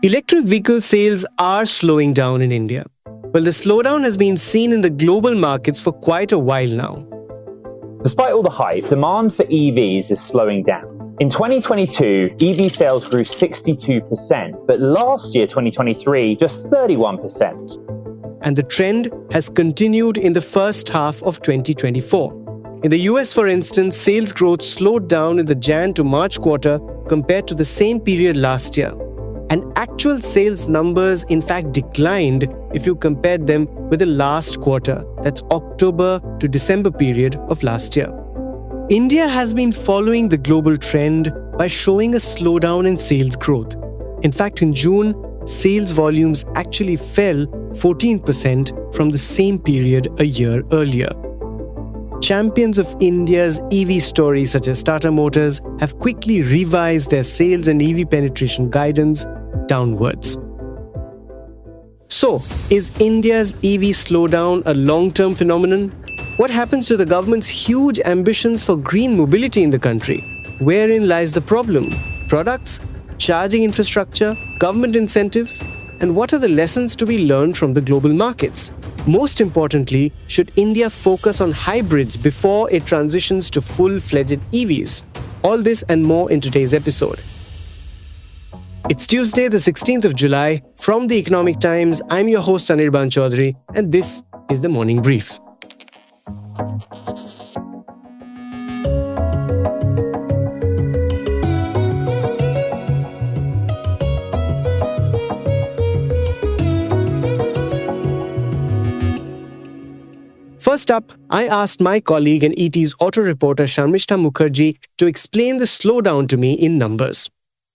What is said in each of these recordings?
Electric vehicle sales are slowing down in India. Well, the slowdown has been seen in the global markets for quite a while now. Despite all the hype, demand for EVs is slowing down. In 2022, EV sales grew 62%, but last year, 2023, just 31%. And the trend has continued in the first half of 2024. In the US, for instance, sales growth slowed down in the Jan to March quarter compared to the same period last year. And actual sales numbers in fact declined if you compared them with the last quarter, that's October to December period of last year. India has been following the global trend by showing a slowdown in sales growth. In fact, in June, sales volumes actually fell 14% from the same period a year earlier. Champions of India's EV story such as Tata Motors have quickly revised their sales and EV penetration guidance downwards. So, is India's EV slowdown a long-term phenomenon? What happens to the government's huge ambitions for green mobility in the country? Wherein lies the problem? Products? Charging infrastructure? Government incentives? And what are the lessons to be learned from the global markets? Most importantly, should India focus on hybrids before it transitions to full-fledged EVs? All this and more in today's episode. It's Tuesday, the 16th of July. From the Economic Times, I'm your host Anirban Chaudhary, and this is the Morning Brief. First up, I asked my colleague and ET's auto reporter Sharmishta Mukherjee to explain the slowdown to me in numbers.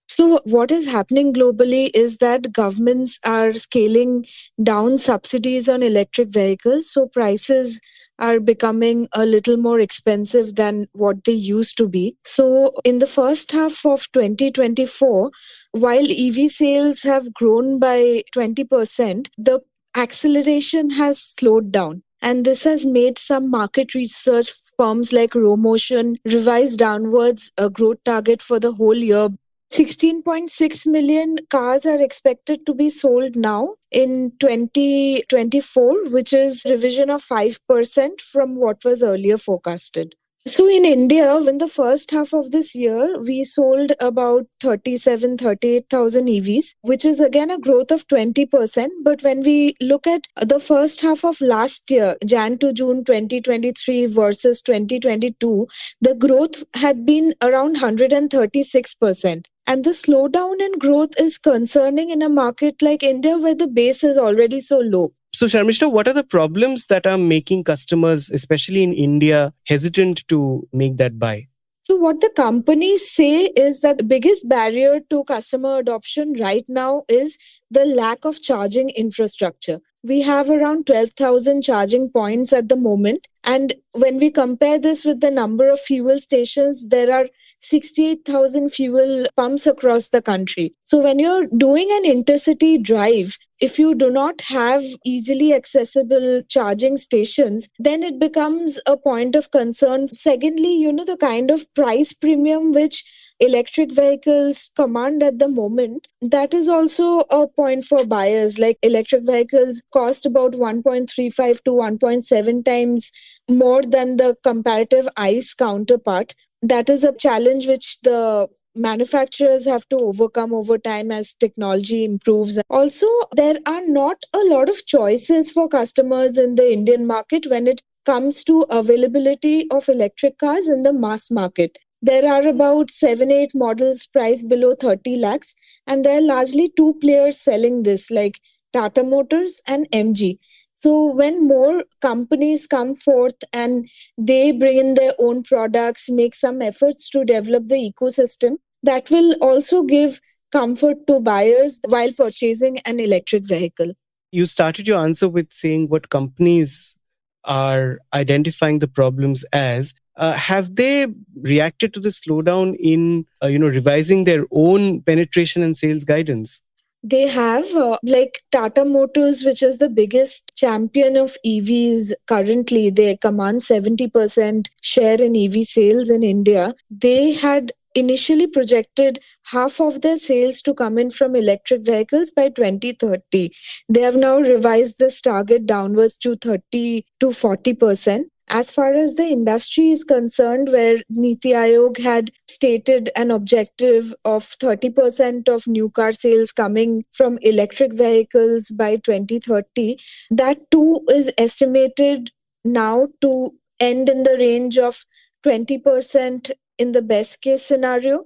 So what is happening globally is that governments are scaling down subsidies on electric vehicles. So prices are becoming a little more expensive than what they used to be. So in the first half of 2024, while EV sales have grown by 20%, the acceleration has slowed down. And this has made some market research firms like Romotion revise downwards a growth target for the whole year. 16.6 million cars are expected to be sold now in 2024, which is revision of 5% from what was earlier forecasted. So in India, in the first half of this year, we sold about 38,000 EVs, which is again a growth of 20%. But when we look at the first half of last year, Jan to June 2023 versus 2022, the growth had been around 136%. And the slowdown in growth is concerning in a market like India where the base is already so low. So, Sharmishta, what are the problems that are making customers, especially in India, hesitant to make that buy? So what the companies say is that the biggest barrier to customer adoption right now is the lack of charging infrastructure. We have around 12,000 charging points at the moment. And when we compare this with the number of fuel stations, there are 68,000 fuel pumps across the country. So when you're doing an intercity drive, if you do not have easily accessible charging stations, then it becomes a point of concern. Secondly, the kind of price premium which electric vehicles command at the moment, that is also a point for buyers. Like electric vehicles cost about 1.35 to 1.7 times more than the comparative ICE counterpart. That is a challenge which the manufacturers have to overcome over time as technology improves. Also, there are not a lot of choices for customers in the Indian market when it comes to availability of electric cars in the mass market. There are about 7-8 models priced below 30 lakhs, and there are largely two players selling this, like Tata Motors and MG. So when more companies come forth and they bring in their own products, make some efforts to develop the ecosystem, that will also give comfort to buyers while purchasing an electric vehicle. You started your answer with saying what companies are identifying the problems as. Have they reacted to the slowdown in revising their own penetration and sales guidance? They have like Tata Motors, which is the biggest champion of EVs currently. They command 70% share in EV sales in India. They had initially projected half of their sales to come in from electric vehicles by 2030. They have now revised this target downwards to 30 to 40%. As far as the industry is concerned, where Niti Aayog had stated an objective of 30% of new car sales coming from electric vehicles by 2030, that too is estimated now to end in the range of 20% in the best case scenario.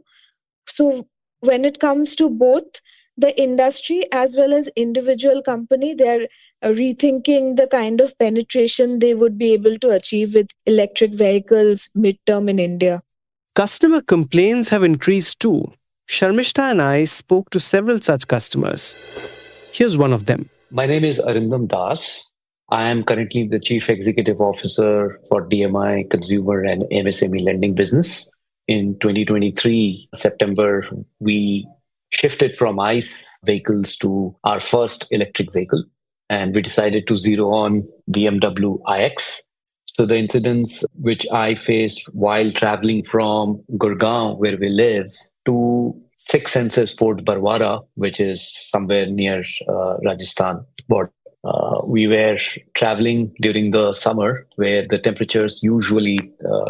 So when it comes to both the industry as well as individual company, they're rethinking the kind of penetration they would be able to achieve with electric vehicles midterm in India. Customer complaints have increased too. Sharmishta and I spoke to several such customers. Here's one of them. My name is Arindam Das. I am currently the Chief Executive Officer for DMI Consumer and MSME Lending Business. In 2023, September, we shifted from ICE vehicles to our first electric vehicle, and we decided to zero on BMW iX. So the incidents which I faced while traveling from Gurgaon, where we live, to Six Senses Fort Barwara, which is somewhere near Rajasthan border. We were traveling during the summer where the temperatures usually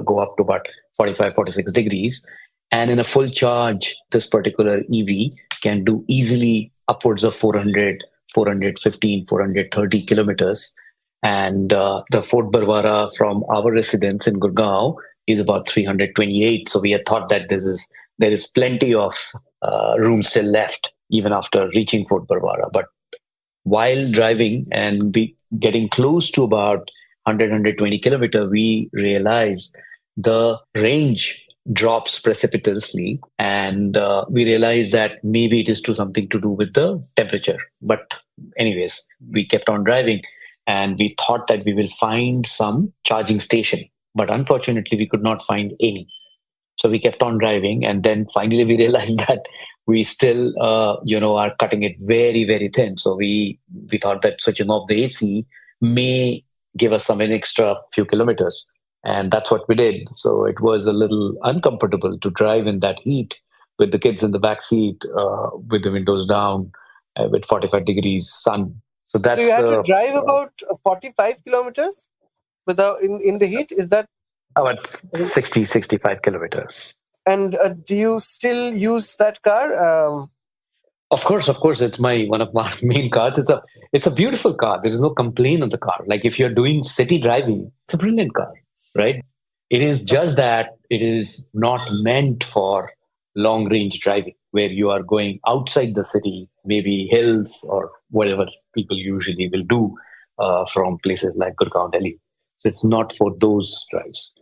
go up to about 45, 46 degrees. And in a full charge, this particular EV can do easily upwards of 400, 415, 430 kilometers. And the Fort Barwara from our residence in Gurgaon is about 328. So we had thought that there is plenty of room still left even after reaching Fort Barwara. But while driving and getting close to about 100, 120 kilometers, we realized the range drops precipitously, and we realized that maybe it is something to do with the temperature. But anyways, we kept on driving, and we thought that we will find some charging station. But unfortunately, we could not find any. So we kept on driving, and then finally we realized that we still, are cutting it very, very thin. So we thought that switching off the AC may give us some extra few kilometers. And that's what we did. So it was a little uncomfortable to drive in that heat with the kids in the back seat, with the windows down, with 45 degrees sun. So that's So you had to drive about 45 kilometers in the heat? Is that about 60, 65 kilometers. And do you still use that car? Of course, it's one of my main cars. It's a beautiful car. There is no complaint on the car. Like if you're doing city driving, it's a brilliant car, right? It is just that it is not meant for long range driving, where you are going outside the city, maybe hills or whatever people usually will do from places like Gurgaon, Delhi. So it's not for those drives.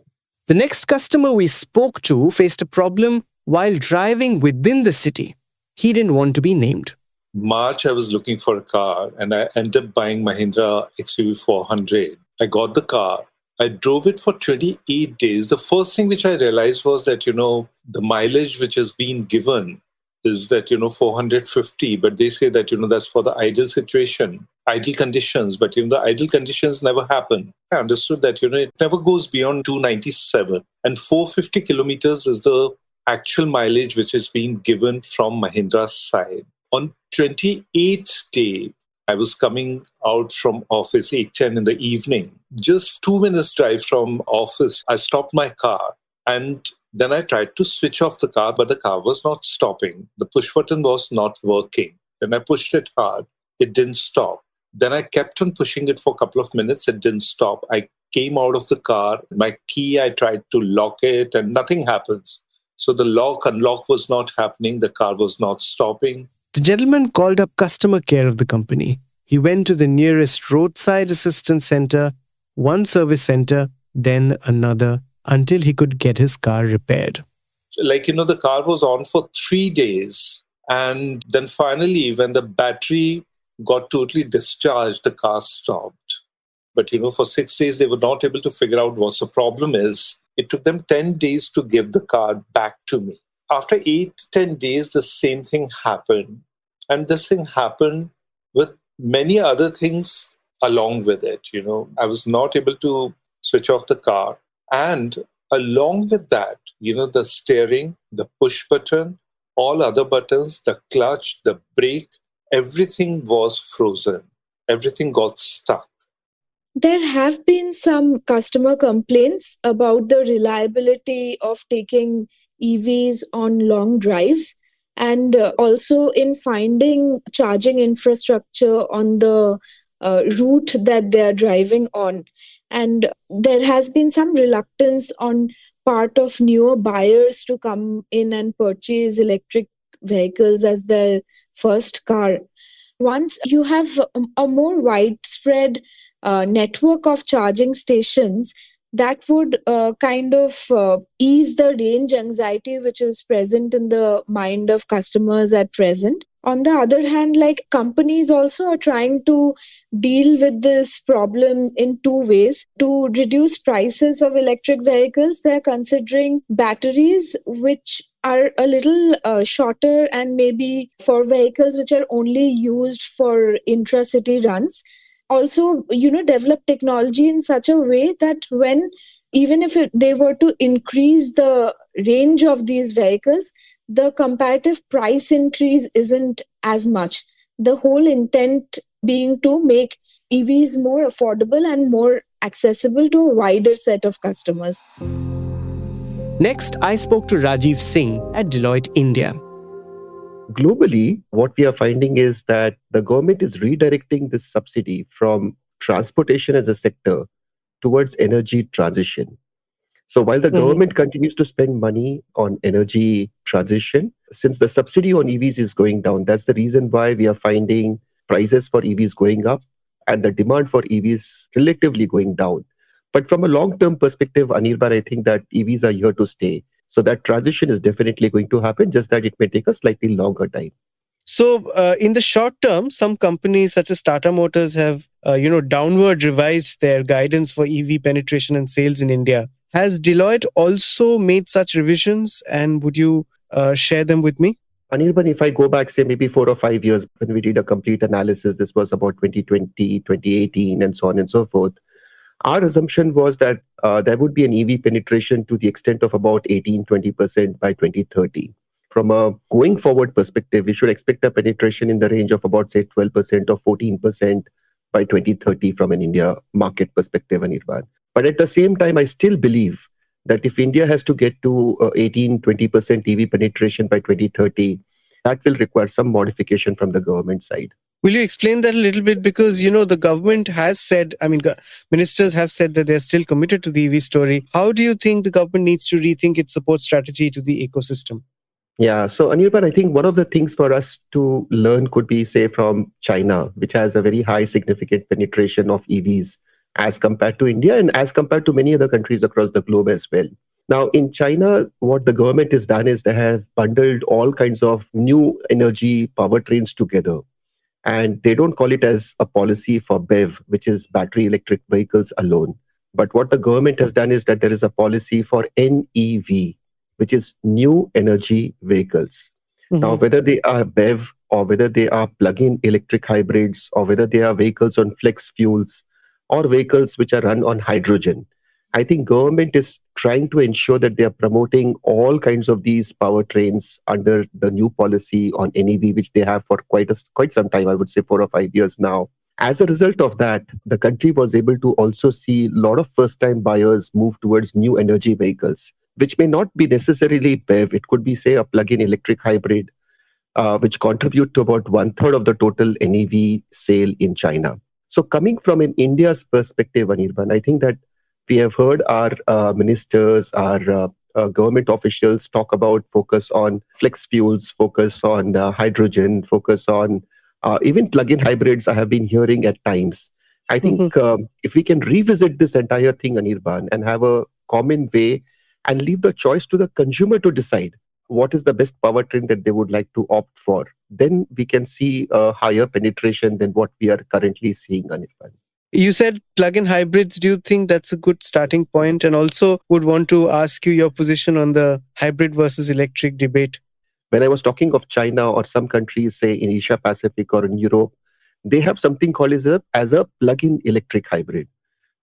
The next customer we spoke to faced a problem while driving within the city. He didn't want to be named. March, I was looking for a car and I ended up buying Mahindra XUV 400. I got the car. I drove it for 28 days. The first thing which I realized was that, the mileage which has been given is that, 450. But they say that, that's for the ideal situation, ideal conditions. But, the ideal conditions never happen. I understood that, it never goes beyond 297. And 450 kilometers is the actual mileage which is being given from Mahindra's side. On 28th day, I was coming out from office 8:10 in the evening. Just 2 minutes drive from office, I stopped my car and then I tried to switch off the car, but the car was not stopping. The push button was not working. Then I pushed it hard. It didn't stop. Then I kept on pushing it for a couple of minutes. It didn't stop. I came out of the car. My key, I tried to lock it and nothing happens. So the unlock was not happening. The car was not stopping. The gentleman called up customer care of the company. He went to the nearest roadside assistance center, one service center, then another, until he could get his car repaired. The car was on for 3 days. And then finally, when the battery got totally discharged, the car stopped. But, for 6 days, they were not able to figure out what the problem is. It took them 10 days to give the car back to me. After 8-10 days, the same thing happened. And this thing happened with many other things along with it. I was not able to switch off the car. And along with that, the steering, the push button, all other buttons, the clutch, the brake, everything was frozen. Everything got stuck. There have been some customer complaints about the reliability of taking EVs on long drives and also in finding charging infrastructure on the route that they are driving on. And there has been some reluctance on part of newer buyers to come in and purchase electric vehicles as their first car. Once you have a more widespread network of charging stations, that would kind of ease the range anxiety which is present in the mind of customers at present. On the other hand, like companies also are trying to deal with this problem in two ways. To reduce prices of electric vehicles, they're considering batteries which are a little shorter and maybe for vehicles which are only used for intra-city runs. Also, develop technology in such a way that when even if they were to increase the range of these vehicles, the comparative price increase isn't as much. The whole intent being to make EVs more affordable and more accessible to a wider set of customers. Next, I spoke to Rajiv Singh at Deloitte India. Globally, what we are finding is that the government is redirecting this subsidy from transportation as a sector towards energy transition. So while the government continues to spend money on energy transition, since the subsidy on EVs is going down, that's the reason why we are finding prices for EVs going up and the demand for EVs relatively going down. But from a long-term perspective, Anirban, I think that EVs are here to stay. So that transition is definitely going to happen, just that it may take a slightly longer time. So in the short term, some companies such as Tata Motors have, downward revised their guidance for EV penetration and sales in India. Has Deloitte also made such revisions, and would you share them with me? Anirban, if I go back, say maybe 4 or 5 years, when we did a complete analysis, this was about 2020, 2018, and so on and so forth. Our assumption was that there would be an EV penetration to the extent of about 18-20% by 2030. From a going forward perspective, we should expect a penetration in the range of about, say, 12% or 14% by 2030 from an India market perspective, Anirban. But at the same time, I still believe that if India has to get to 18-20% EV penetration by 2030, that will require some modification from the government side. Will you explain that a little bit? Because, the government has said, ministers have said that they're still committed to the EV story. How do you think the government needs to rethink its support strategy to the ecosystem? Yeah, so Anirban, I think one of the things for us to learn could be, say, from China, which has a very high significant penetration of EVs as compared to India and as compared to many other countries across the globe as well. Now, in China, what the government has done is they have bundled all kinds of new energy powertrains together. And they don't call it as a policy for BEV, which is battery electric vehicles alone. But what the government has done is that there is a policy for NEV, which is new energy vehicles. Now, whether they are BEV or whether they are plug-in electric hybrids or whether they are vehicles on flex fuels or vehicles which are run on hydrogen, I think government is trying to ensure that they are promoting all kinds of these powertrains under the new policy on NEV, which they have for quite some time, I would say 4 or 5 years now. As a result of that, the country was able to also see a lot of first-time buyers move towards new energy vehicles, which may not be necessarily BEV. It could be, say, a plug-in electric hybrid, which contribute to about 1/3 of the total NEV sale in China. So coming from an India's perspective, Anirban, I think that we have heard our ministers, our government officials talk about focus on flex fuels, focus on hydrogen, focus on even plug-in hybrids I have been hearing at times. I think if we can revisit this entire thing, Anirban, and have a common way and leave the choice to the consumer to decide what is the best powertrain that they would like to opt for, then we can see a higher penetration than what we are currently seeing, Anirban. You said plug-in hybrids. Do you think that's a good starting point? And also would want to ask you your position on the hybrid versus electric debate. When I was talking of China or some countries, say in Asia Pacific or in Europe, they have something called as a plug-in electric hybrid.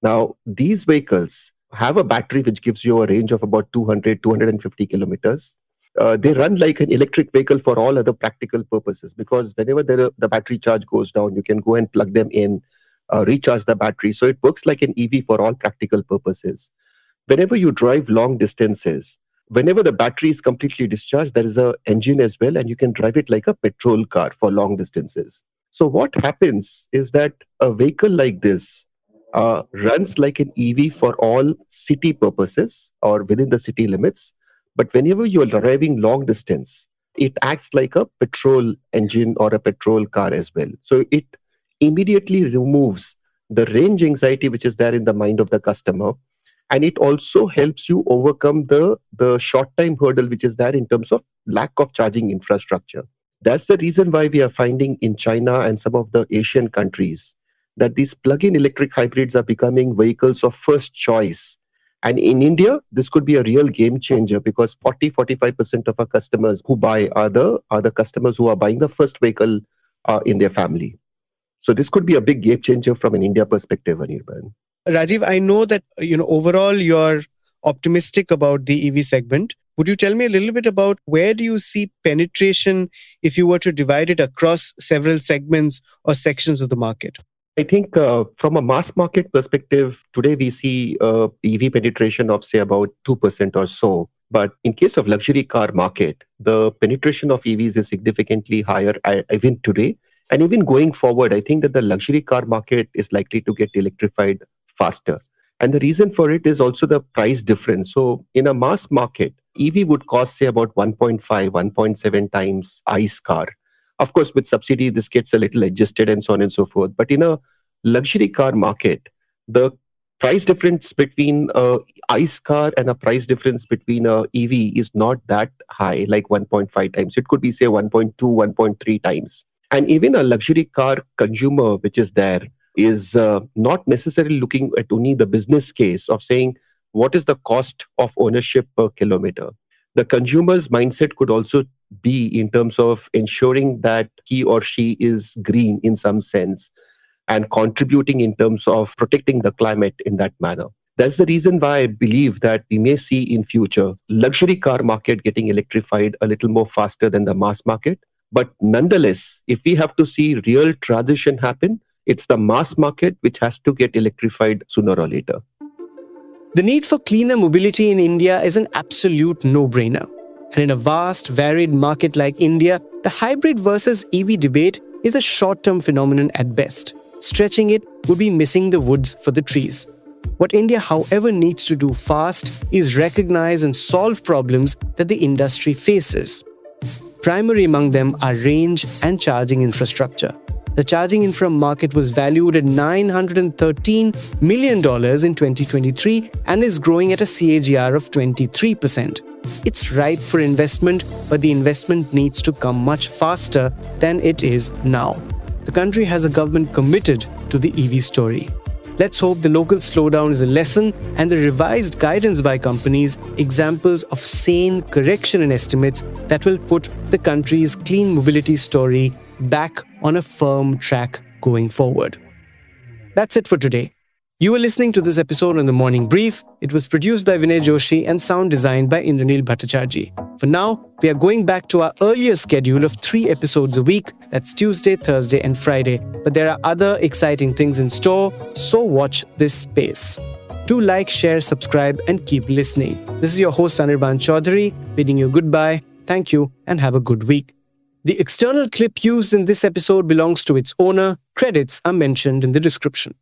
Now, these vehicles have a battery which gives you a range of about 200, 250 kilometers. They run like an electric vehicle for all other practical purposes, because whenever the battery charge goes down, you can go and plug them in, recharge the battery. So it works like an EV for all practical purposes. Whenever you drive long distances, whenever the battery is completely discharged, there is an engine as well, and you can drive it like a petrol car for long distances. So what happens is that a vehicle like this runs like an EV for all city purposes or within the city limits. But whenever you are driving long distance, it acts like a petrol engine or a petrol car as well. So it immediately removes the range anxiety which is there in the mind of the customer. And it also helps you overcome the short time hurdle which is there in terms of lack of charging infrastructure. That's the reason why we are finding in China and some of the Asian countries that these plug-in electric hybrids are becoming vehicles of first choice. And in India, this could be a real game changer, because 40-45% of our customers who buy are the customers who are buying the first vehicle in their family. So this could be a big game changer from an India perspective, Anirban. Rajiv, I know that overall you're optimistic about the EV segment. Would you tell me a little bit about where do you see penetration if you were to divide it across several segments or sections of the market? I think from a mass market perspective, today we see EV penetration of, say, about 2% or so. But in case of luxury car market, the penetration of EVs is significantly higher even today. And even going forward, I think that the luxury car market is likely to get electrified faster. And the reason for it is also the price difference. So in a mass market, EV would cost, say, about 1.5, 1.7 times ICE car. Of course, with subsidy, this gets a little adjusted and so on and so forth. But in a luxury car market, the price difference between a ICE car and a price difference between a EV is not that high, like 1.5 times. It could be, say, 1.2, 1.3 times. And even a luxury car consumer, which is there, is not necessarily looking at only the business case of saying, what is the cost of ownership per kilometer? The consumer's mindset could also be in terms of ensuring that he or she is green in some sense and contributing in terms of protecting the climate in that manner. That's the reason why I believe that we may see in future luxury car market getting electrified a little more faster than the mass market. But nonetheless, if we have to see real transition happen, it's the mass market which has to get electrified sooner or later. The need for cleaner mobility in India is an absolute no-brainer. And in a vast, varied market like India, the hybrid versus EV debate is a short-term phenomenon at best. Stretching it would be missing the woods for the trees. What India, however, needs to do fast is recognize and solve problems that the industry faces. Primary among them are range and charging infrastructure. The charging infra market was valued at $913 million in 2023 and is growing at a CAGR of 23%. It's ripe for investment, but the investment needs to come much faster than it is now. The country has a government committed to the EV story. Let's hope the local slowdown is a lesson and the revised guidance by companies examples of sane correction in estimates that will put the country's clean mobility story back on a firm track going forward. That's it for today. You were listening to this episode on The Morning Brief. It was produced by Vinay Joshi and sound designed by Indranil Bhattacharjee. For now, we are going back to our earlier schedule of 3 episodes a week. That's Tuesday, Thursday, and Friday. But there are other exciting things in store, so watch this space. Do like, share, subscribe, and keep listening. This is your host Anirban Chaudhary, bidding you goodbye. Thank you, and have a good week. The external clip used in this episode belongs to its owner. Credits are mentioned in the description.